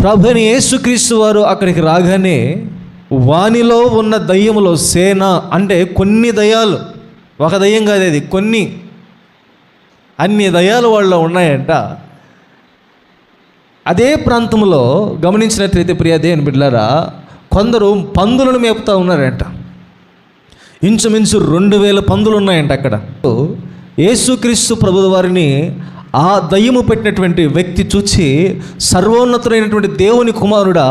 ప్రభువైన యేసుక్రీస్తు వారు అక్కడికి రాగానే వానిలో ఉన్న దయ్యములో సేన అంటే కొన్ని దయ్యాలు, ఒక దయ్యం కాదు అది, అన్ని దయ్యాలు వాళ్ళలో ఉన్నాయంట. అదే ప్రాంతంలో గమనించినట్లయితే ప్రియ దేవుని బిడ్డలారా, కొందరు పందులను మేపుతూ ఉన్నారంట. ఇంచుమించు 2000 పందులు ఉన్నాయంట అక్కడ. యేసుక్రీస్తు ప్రభువు వారిని ఆ దయ్యము పెట్టినటువంటి వ్యక్తి చూచి, సర్వోన్నతుడైనటువంటి దేవుని కుమారుడా,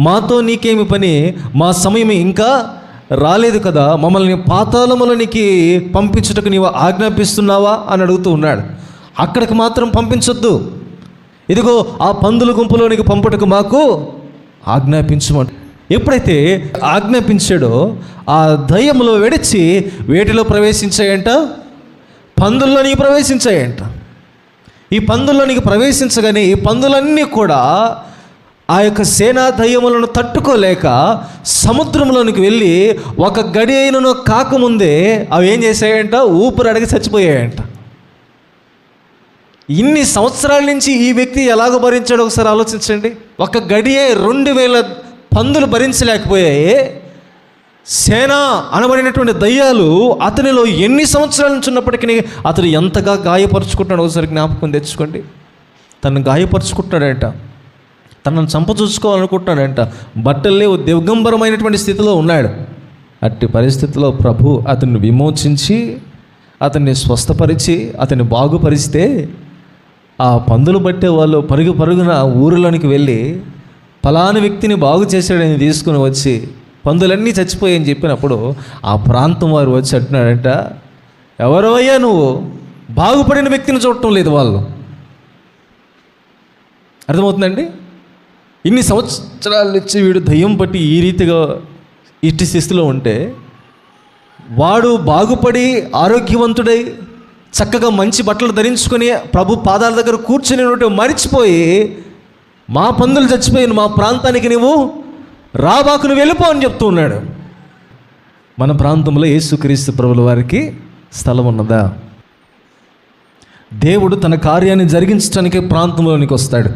మాతో నీకేమి పని, మా సమయం ఇంకా రాలేదు కదా, మమ్మల్ని పాతాళములోనికి పంపించుటకు నీవు ఆజ్ఞాపిస్తున్నావా అని అడుగుతూ ఉన్నాడు. అక్కడికి మాత్రం పంపించొద్దు, ఇదిగో ఆ పందుల గుంపులోనికి పంపుటకు మాకు ఆజ్ఞాపించమంట. ఎప్పుడైతే ఆజ్ఞాపించాడో ఆ దయ్యములో వెడిచి వేటిలో ప్రవేశించాయంట, పందుల్లోనికి ప్రవేశించాయంట. ఈ పందుల్లోనికి ప్రవేశించగానే ఈ పందులన్నీ కూడా ఆ యొక్క సేనా దయ్యములను తట్టుకోలేక సముద్రంలోనికి వెళ్ళి ఒక గడి అయినను కాకముందే అవి ఏం చేశాయంట, ఊపిరి అడిగి చచ్చిపోయాయంట. ఇన్ని సంవత్సరాల నుంచి ఈ వ్యక్తి ఎలాగో భరించాడో ఒకసారి ఆలోచించండి. ఒక గడియే 2000 పందులు భరించలేకపోయాయి. సేన అనబడినటువంటి దయ్యాలు అతనిలో ఎన్ని సంవత్సరాల నుంచి ఉన్నప్పటికీ అతను ఎంతగా గాయపరుచుకుంటున్నాడు ఒకసారి జ్ఞాపకం తెచ్చుకోండి. తను గాయపరుచుకుంటున్నాడంట, తనను చంపచూసుకోవాలనుకుంటున్నాడంట, బట్టలు లేవు, దిగంబరమైనటువంటి స్థితిలో ఉన్నాడు. అట్టి పరిస్థితిలో ప్రభు అతన్ని విమోచించి అతన్ని స్వస్థపరిచి అతన్ని బాగుపరిస్తే ఆ పందులు పట్టే వాళ్ళు పరుగున ఊరిలోనికి వెళ్ళి ఫలాని వ్యక్తిని బాగు చేశాడని తీసుకుని వచ్చి పందులన్నీ చచ్చిపోయాయని చెప్పినప్పుడు ఆ ప్రాంతం వారు వచ్చి అంటున్నాడంట, ఎవరో అయ్యా నువ్వు, బాగుపడిన వ్యక్తిని చూడటం లేదు వాళ్ళు. అర్థమవుతుందండి? ఇన్ని సంవత్సరాల నుంచి వీడు దయ్యం పట్టి ఈ రీతిగా ఇట్టి స్థితిలో ఉంటే, వాడు బాగుపడి ఆరోగ్యవంతుడై చక్కగా మంచి బట్టలు ధరించుకొని ప్రభు పాదాల దగ్గర కూర్చుని మరిచిపోయి, మా పందులు చచ్చిపోయిన మా ప్రాంతానికి నువ్వు రాబాకు, నువ్వు వెళ్ళిపో అని చెప్తూ ఉన్నాడు. మన ప్రాంతంలో యేసుక్రీస్తు ప్రభుల వారికి స్థలం ఉన్నదా? దేవుడు తన కార్యాన్ని జరిగించడానికి ప్రాంతంలోనికి వస్తాడు.